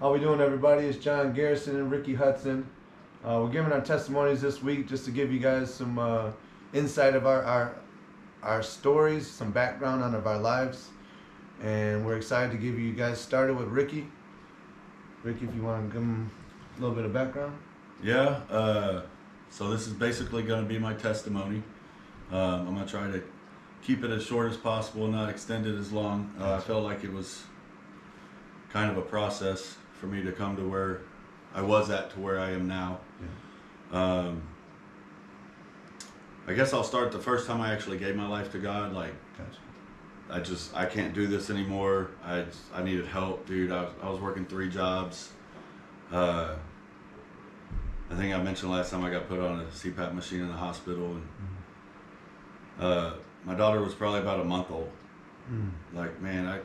How we doing, everybody? It's John Garrison and Ricky Hudson. We're giving our testimonies this week just to give you guys some insight of our stories, some background on of our lives, and we're excited to give you guys started with Ricky. Ricky, if you want to give him a little bit of background. Yeah. So this is basically going to be my testimony. I'm going to try to keep it as short as possible, not extend it as long. I felt like it was kind of a process for me to come to where I was at to where I am now. Yeah. I guess I'll start the first time I actually gave my life to God. Like, gotcha. I can't do this anymore. I needed help, dude. I was working 3 jobs. I think I mentioned last time I got put on a CPAP machine in the hospital, and my daughter was probably about a month old. Like, man,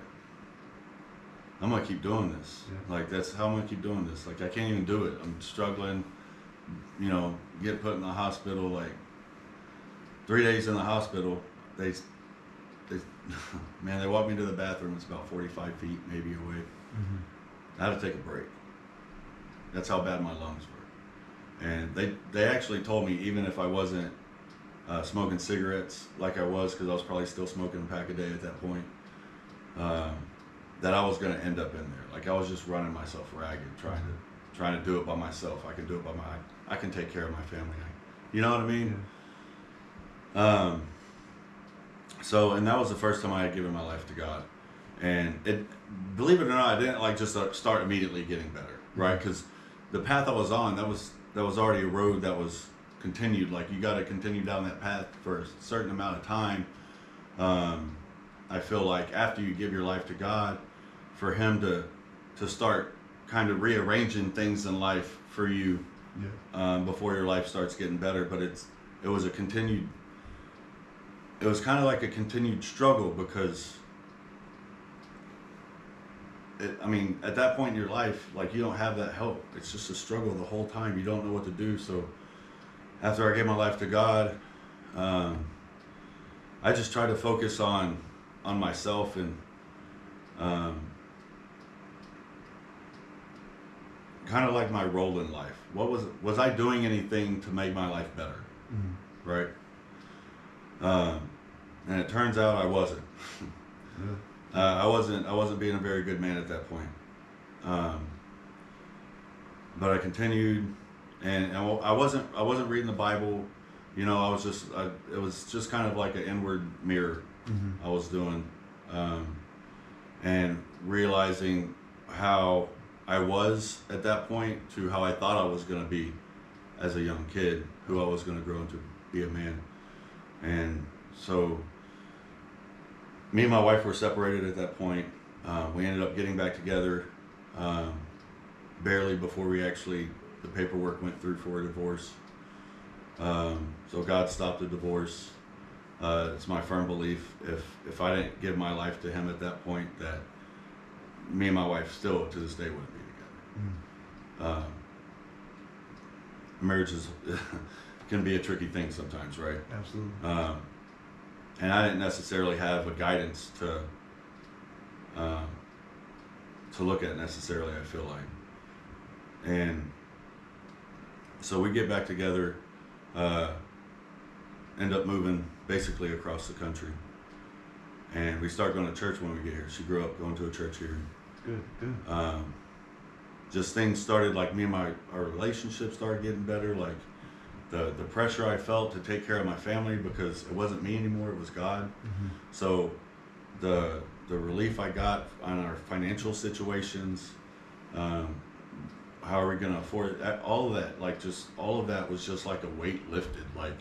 I'm gonna keep doing this. Yeah. Like, that's how I'm gonna keep doing this. Like, I can't even do it. I'm struggling. Get put in the hospital. Like, 3 days in the hospital. They walked me to the bathroom. It's about 45 feet maybe away. I had to take a break. That's how bad my lungs were. And they actually told me, even if I wasn't smoking cigarettes like I was, because I was probably still smoking a pack a day at that point, that I was going to end up in there. Like, I was just running myself ragged, trying to do it by myself. I can do it I can take care of my family. You know what I mean? Yeah. And that was the first time I had given my life to God. And believe it or not, I didn't like just start immediately getting better, right? Because the path I was on, that was already a road that was continued. Like, you got to continue down that path for a certain amount of time. I feel like after you give your life to God, for Him to start kind of rearranging things in life for you, before your life starts getting better. But it was kind of like a continued struggle, because at that point in your life, like, you don't have that help. It's just a struggle the whole time. You don't know what to do. So after I gave my life to God, I just tried to focus on myself and kind of like my role in life. Was I doing anything to make my life better? Right? And it turns out I wasn't. I wasn't being a very good man at that point. But I continued, and I wasn't reading the Bible. It was just kind of like an inward mirror. I was doing, and realizing how I was at that point to how I thought I was going to be as a young kid, who I was going to grow into be a man. And so me and my wife were separated at that point. We ended up getting back together barely before the paperwork went through for a divorce. So God stopped the divorce. It's my firm belief, if I didn't give my life to Him at that point, that me and my wife still to this day wouldn't be together. Marriage can be a tricky thing sometimes, right? Absolutely. And I didn't necessarily have a guidance to look at necessarily, I feel like. And so we get back together, end up moving basically across the country. And we start going to church when we get here. She grew up going to a church here. Good. Just things started, like, our relationship started getting better. Like, the pressure I felt to take care of my family, because it wasn't me anymore, it was God. So the relief I got on our financial situations, how are we going to afford it, all of that, like, just all of that was just like a weight lifted. Like,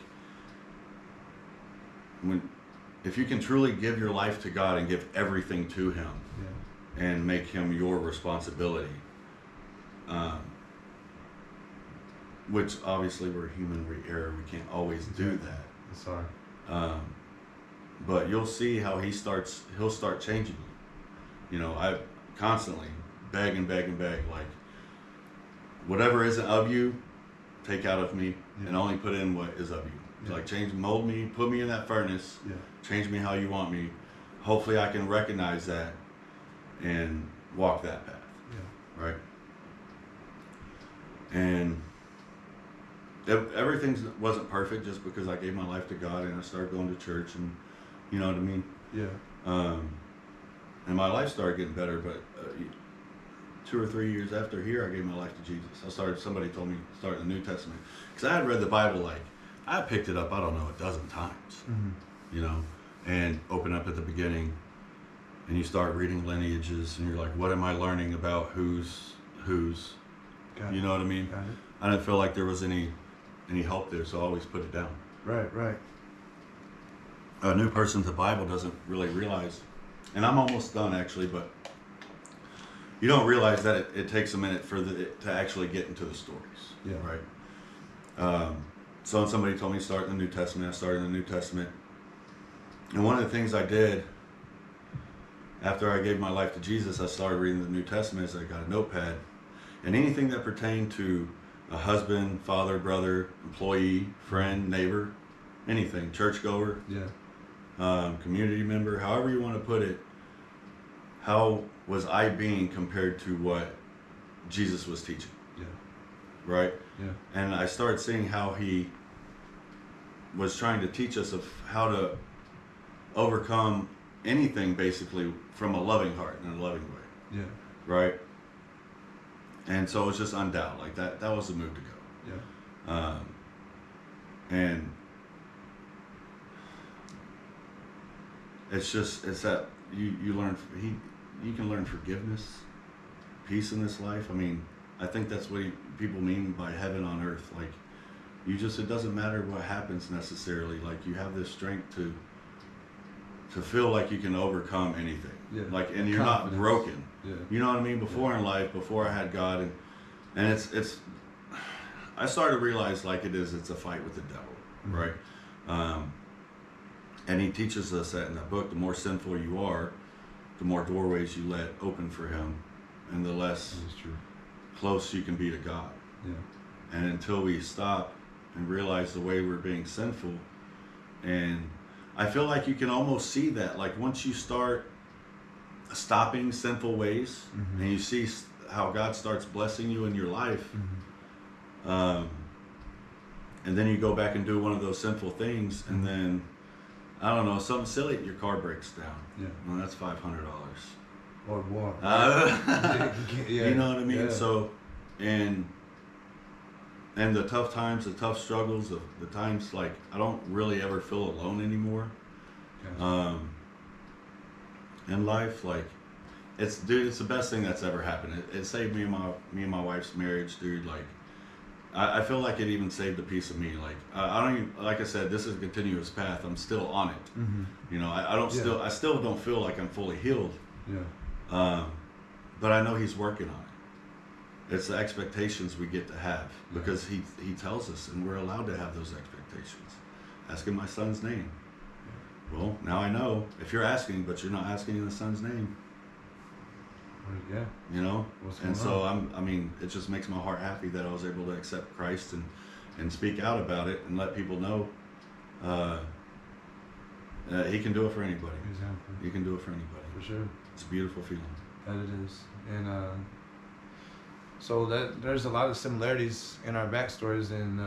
if you can truly give your life to God and give everything to Him, and make Him your responsibility, which obviously we're human, we err, we can't always do that. It's hard. But you'll see how He'll start changing you. I constantly beg, like, whatever isn't of you, take out of me, and only put in what is of you. Like, mold me, put me in that furnace, change me how you want me. Hopefully I can recognize that and walk that path. Right? And everything wasn't perfect just because I gave my life to God and I started going to church, and you know what I mean. Yeah. And my life started getting better, but 2 or 3 years after here, I gave my life to Jesus. Somebody told me to start the New Testament, because I had read the Bible, like, I picked it up, I don't know, a dozen times, you know, and open up at the beginning, and you start reading lineages, and you're like, what am I learning about who's? Got You know what I mean? Got it. I didn't feel like there was any help there, so I always put it down. Right. A new person to the Bible doesn't really realize, and I'm almost done actually, but you don't realize that it takes a minute to actually get into the stories. Yeah. Right. So somebody told me to start in the New Testament. I started in the New Testament, and one of the things I did after I gave my life to Jesus, I started reading the New Testament. Is I got a notepad, and anything that pertained to a husband, father, brother, employee, friend, neighbor, anything, churchgoer, community member, however you want to put it, how was I being compared to what Jesus was teaching? Yeah. Right? Yeah. And I started seeing how he was trying to teach us of how to overcome anything basically from a loving heart in a loving way. Yeah. Right? And so it was just undoubt. Like that was the move to go. Yeah. And it's that you learn, you can learn forgiveness, peace in this life. I mean, I think that's what people mean by heaven on earth. Like, it doesn't matter what happens necessarily. Like, you have this strength to feel like you can overcome anything. Yeah. Like, and you're not broken. Yeah. You know what I mean? Before in life, before I had God, and it's I started to realize like it's a fight with the devil, right? And he teaches us that in that book. The more sinful you are, the more doorways you let open for him, and the less close you can be to God. Yeah. And until we stop and realize the way we're being sinful, and I feel like you can almost see that, like once you start stopping sinful ways, and you see how God starts blessing you in your life, and then you go back and do one of those sinful things, and then I don't know, something silly, your car breaks down. Yeah. Well, that's $500. Or more. You know what I mean? Yeah. So, and the tough times, the tough struggles, the times like I don't really ever feel alone anymore. Gotcha. In life, like it's the best thing that's ever happened. It saved me and my wife's marriage, dude. Like I feel like it even saved a piece of me. Like I don't even, like I said, this is a continuous path. I'm still on it. You know, I still don't feel like I'm fully healed. Yeah. But I know he's working on it. It's the expectations we get to have, because he tells us, and we're allowed to have those expectations. Asking my son's name. Well, now I know if you're asking, but you're not asking in the son's name. Yeah. You know? And so I mean, it just makes my heart happy that I was able to accept Christ and speak out about it and let people know he can do it for anybody. Exactly. He can do it for anybody. For sure. It's a beautiful feeling. That it is. And so there's a lot of similarities in our backstories, and